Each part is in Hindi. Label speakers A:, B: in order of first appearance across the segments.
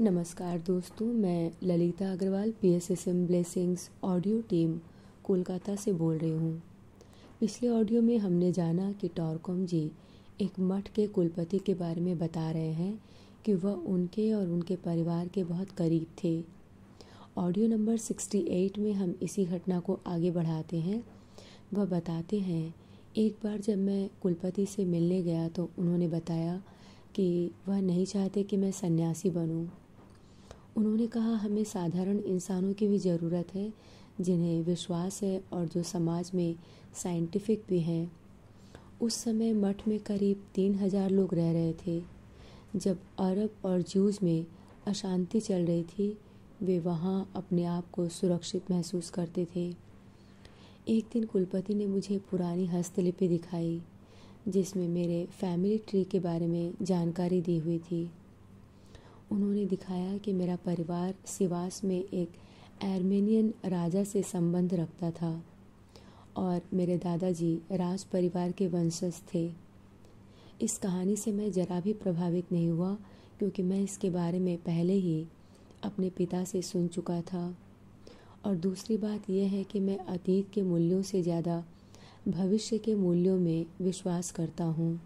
A: नमस्कार दोस्तों, मैं Lalita Agrawal PSSM blessings audio team Kolkata से बोल रही हूँ। पिछले ऑडियो में हमने जाना कि टॉरकॉम जी एक मठ के कुलपति के बारे में बता रहे हैं कि वह उनके और उनके परिवार के बहुत करीब थे। ऑडियो नंबर 68 में हम इसी घटना को आगे बढ़ाते हैं। वह बताते हैं, एक बार जब मैं कुलपति से मिलने गया तो उन्होंने बताया कि वह नहीं चाहते कि मैं सन्यासी बनूं। उन्होंने कहा, हमें साधारण इंसानों की भी ज़रूरत है जिन्हें विश्वास है और जो समाज में साइंटिफिक भी हैं। उस समय मठ में करीब 3000 लोग रह रहे थे। जब अरब और ज्यूज़ में अशांति चल रही थी, वे वहाँ अपने आप को सुरक्षित महसूस करते थे। एक दिन कुलपति ने मुझे पुरानी हस्तलिपि दिखाई जिसमें मेरे फैमिली ट्री के बारे में जानकारी दी हुई थी। उन्होंने दिखाया कि मेरा परिवार सिवास में एक आर्मेनियन राजा से संबंध रखता था और मेरे दादाजी राज परिवार के वंशज थे। इस कहानी से मैं जरा भी प्रभावित नहीं हुआ क्योंकि मैं इसके बारे में पहले ही अपने पिता से सुन चुका था। और दूसरी बात यह है कि मैं अतीत के मूल्यों से ज़्यादा भविष्य के मूल्यों में विश्वास करता हूँ।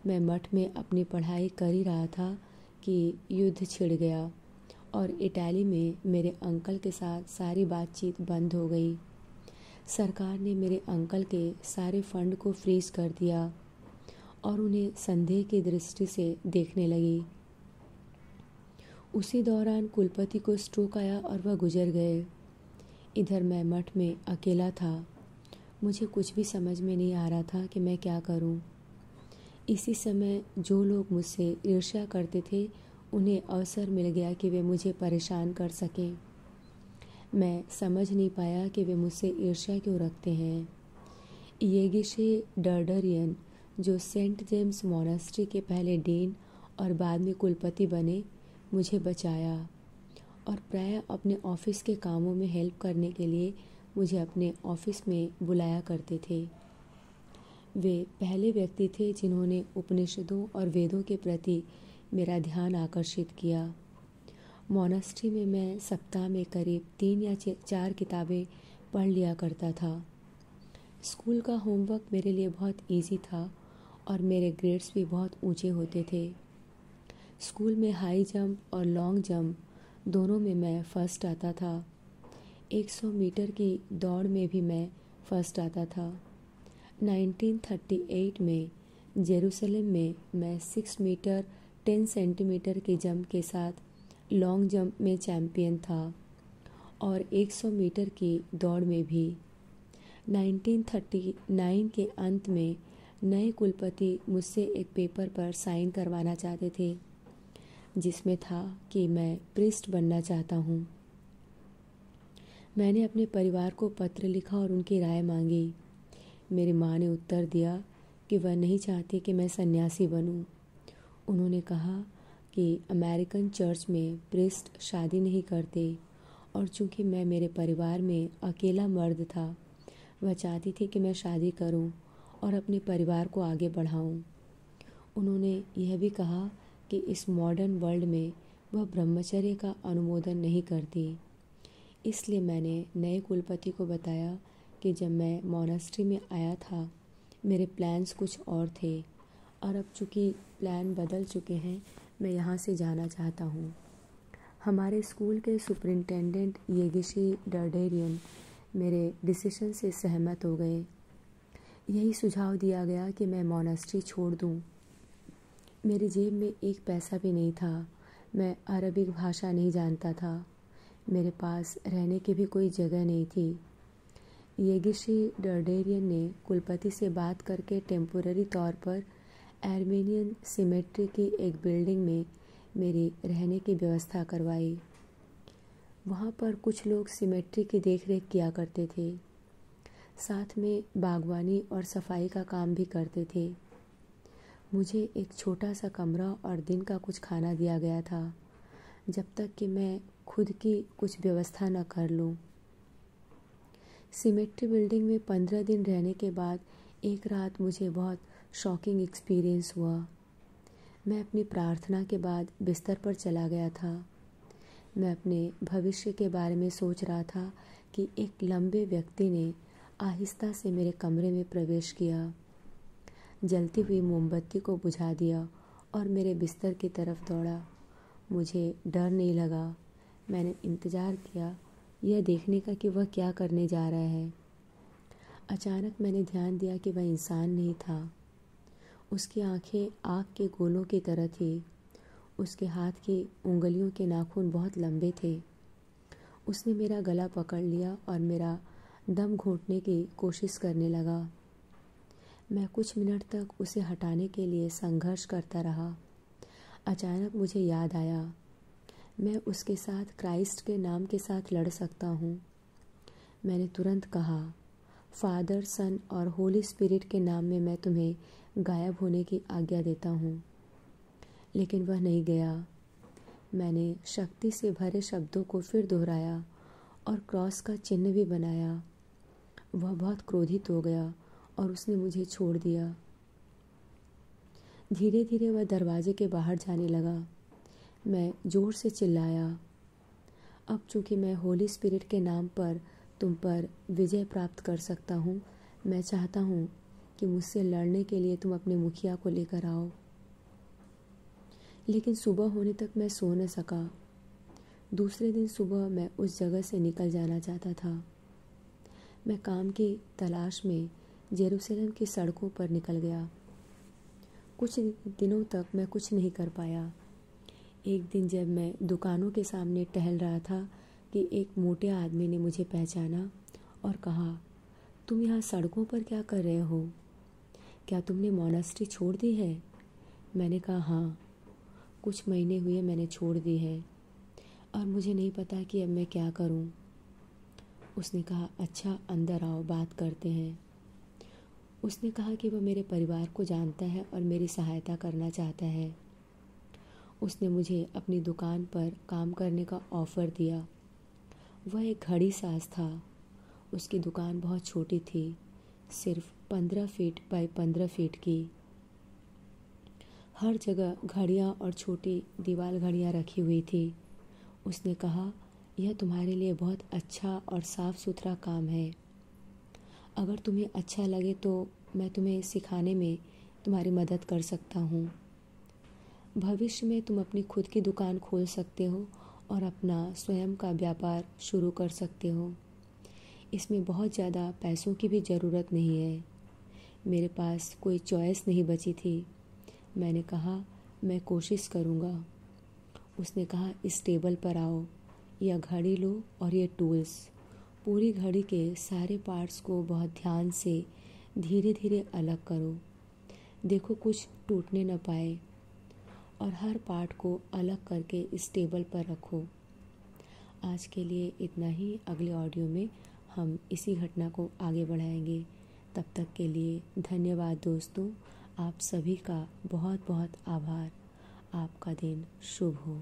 A: मैं मठ में अपनी पढ़ाई कर ही रहा था कि युद्ध छिड़ गया और इटली में मेरे अंकल के साथ सारी बातचीत बंद हो गई। सरकार ने मेरे अंकल के सारे फंड को फ्रीज कर दिया और उन्हें संदेह की दृष्टि से देखने लगी। उसी दौरान कुलपति को स्ट्रोक आया और वह गुजर गए। इधर मैं मठ में अकेला था। मुझे कुछ भी समझ में नहीं आ रहा था कि मैं क्या करूं। इसी समय जो लोग मुझसे ईर्ष्या करते थे उन्हें अवसर मिल गया कि वे मुझे परेशान कर सकें। मैं समझ नहीं पाया कि वे मुझसे ईर्ष्या क्यों रखते हैं। येगिशे डर्डरियन, जो सेंट जेम्स मोनास्ट्री के पहले डीन और बाद में कुलपति बने, मुझे बचाया और प्रायः अपने ऑफिस के कामों में हेल्प करने के लिए मुझे अपने ऑफिस में बुलाया करते थे। वे पहले व्यक्ति थे जिन्होंने उपनिषदों और वेदों के प्रति मेरा ध्यान आकर्षित किया। मोनास्ट्री में मैं सप्ताह में करीब 3 या 4 किताबें पढ़ लिया करता था। स्कूल का होमवर्क मेरे लिए बहुत इजी था और मेरे ग्रेड्स भी बहुत ऊंचे होते थे। स्कूल में हाई जंप और लॉन्ग जंप दोनों में मैं फ़र्स्ट आता था। 100 मीटर की दौड़ में भी मैं फ़र्स्ट आता था। 1938 में जेरूसलम में मैं 6 मीटर 10 सेंटीमीटर के जंप के साथ लॉन्ग जंप में चैम्पियन था और 100 मीटर की दौड़ में भी। 1939 के अंत में नए कुलपति मुझसे एक पेपर पर साइन करवाना चाहते थे जिसमें था कि मैं प्रीस्ट बनना चाहता हूँ। मैंने अपने परिवार को पत्र लिखा और उनकी राय मांगी। मेरी माँ ने उत्तर दिया कि वह नहीं चाहती कि मैं सन्यासी बनूं। उन्होंने कहा कि अमेरिकन चर्च में प्रीस्ट शादी नहीं करते और चूंकि मैं मेरे परिवार में अकेला मर्द था, वह चाहती थी कि मैं शादी करूं और अपने परिवार को आगे बढ़ाऊं। उन्होंने यह भी कहा कि इस मॉडर्न वर्ल्ड में वह ब्रह्मचर्य का अनुमोदन नहीं करती। इसलिए मैंने नए कुलपति को बताया कि जब मैं मोनास्ट्री में आया था मेरे प्लान्स कुछ और थे और अब चूँकि प्लान बदल चुके हैं, मैं यहाँ से जाना चाहता हूँ। हमारे स्कूल के सुपरिंटेंडेंट येगिशी डर्डेरियन मेरे डिसीजन से सहमत हो गए। यही सुझाव दिया गया कि मैं मोनास्ट्री छोड़ दूँ। मेरी जेब में एक पैसा भी नहीं था। मैं अरबिक भाषा नहीं जानता था। मेरे पास रहने की भी कोई जगह नहीं थी। येगिशी डर्डेरियन ने कुलपति से बात करके टेम्पोररी तौर पर आर्मेनियन सिमेट्री की एक बिल्डिंग में मेरी रहने की व्यवस्था करवाई। वहाँ पर कुछ लोग सिमेट्री की देखरेख किया करते थे, साथ में बागवानी और सफाई का काम भी करते थे। मुझे एक छोटा सा कमरा और दिन का कुछ खाना दिया गया था जब तक कि मैं खुद की कुछ व्यवस्था न कर लूँ। सिमेट्री बिल्डिंग में 15 दिन रहने के बाद एक रात मुझे बहुत शॉकिंग एक्सपीरियंस हुआ। मैं अपनी प्रार्थना के बाद बिस्तर पर चला गया था। मैं अपने भविष्य के बारे में सोच रहा था कि एक लंबे व्यक्ति ने आहिस्ता से मेरे कमरे में प्रवेश किया, जलती हुई मोमबत्ती को बुझा दिया और मेरे बिस्तर की तरफ दौड़ा। मुझे डर नहीं लगा। मैंने इंतज़ार किया यह देखने का कि वह क्या करने जा रहा है। अचानक मैंने ध्यान दिया कि वह इंसान नहीं था। उसकी आंखें आग के गोलों की तरह थी। उसके हाथ की उंगलियों के नाखून बहुत लंबे थे। उसने मेरा गला पकड़ लिया और मेरा दम घोंटने की कोशिश करने लगा। मैं कुछ मिनट तक उसे हटाने के लिए संघर्ष करता रहा। अचानक मुझे याद आया, मैं उसके साथ क्राइस्ट के नाम के साथ लड़ सकता हूँ। मैंने तुरंत कहा, फादर, सन और होली स्पिरिट के नाम में मैं तुम्हें गायब होने की आज्ञा देता हूँ। लेकिन वह नहीं गया। मैंने शक्ति से भरे शब्दों को फिर दोहराया और क्रॉस का चिन्ह भी बनाया। वह बहुत क्रोधित हो गया और उसने मुझे छोड़ दिया। धीरे धीरे वह दरवाजे के बाहर जाने लगा। मैं ज़ोर से चिल्लाया, अब चूँकि मैं होली स्पिरिट के नाम पर तुम पर विजय प्राप्त कर सकता हूँ, मैं चाहता हूँ कि मुझसे लड़ने के लिए तुम अपने मुखिया को लेकर आओ। लेकिन सुबह होने तक मैं सो न सका। दूसरे दिन सुबह मैं उस जगह से निकल जाना चाहता था। मैं काम की तलाश में जेरूसलम की सड़कों पर निकल गया। कुछ दिनों तक मैं कुछ नहीं कर पाया। एक दिन जब मैं दुकानों के सामने टहल रहा था कि एक मोटे आदमी ने मुझे पहचाना और कहा, तुम यहाँ सड़कों पर क्या कर रहे हो? क्या तुमने मोनास्ट्री छोड़ दी है? मैंने कहा, हाँ, कुछ महीने हुए मैंने छोड़ दी है और मुझे नहीं पता कि अब मैं क्या करूं। उसने कहा, अच्छा अंदर आओ, बात करते हैं। उसने कहा कि वह मेरे परिवार को जानता है और मेरी सहायता करना चाहता है। उसने मुझे अपनी दुकान पर काम करने का ऑफ़र दिया। वह एक घड़ी साज था। उसकी दुकान बहुत छोटी थी, सिर्फ 15 फीट बाई 15 फीट की। हर जगह घड़ियाँ और छोटी दीवार घड़ियाँ रखी हुई थी। उसने कहा, यह तुम्हारे लिए बहुत अच्छा और साफ़ सुथरा काम है। अगर तुम्हें अच्छा लगे तो मैं तुम्हें सिखाने में तुम्हारी मदद कर सकता हूँ। भविष्य में तुम अपनी खुद की दुकान खोल सकते हो और अपना स्वयं का व्यापार शुरू कर सकते हो। इसमें बहुत ज़्यादा पैसों की भी ज़रूरत नहीं है। मेरे पास कोई चॉइस नहीं बची थी। मैंने कहा, मैं कोशिश करूँगा। उसने कहा, इस टेबल पर आओ, यह घड़ी लो और ये टूल्स। पूरी घड़ी के सारे पार्ट्स को बहुत ध्यान से धीरे धीरे अलग करो। देखो कुछ टूटने न पाए और हर पार्ट को अलग करके इस टेबल पर रखो। आज के लिए इतना ही। अगले ऑडियो में हम इसी घटना को आगे बढ़ाएंगे। तब तक के लिए धन्यवाद दोस्तों। आप सभी का बहुत बहुत आभार। आपका दिन शुभ हो।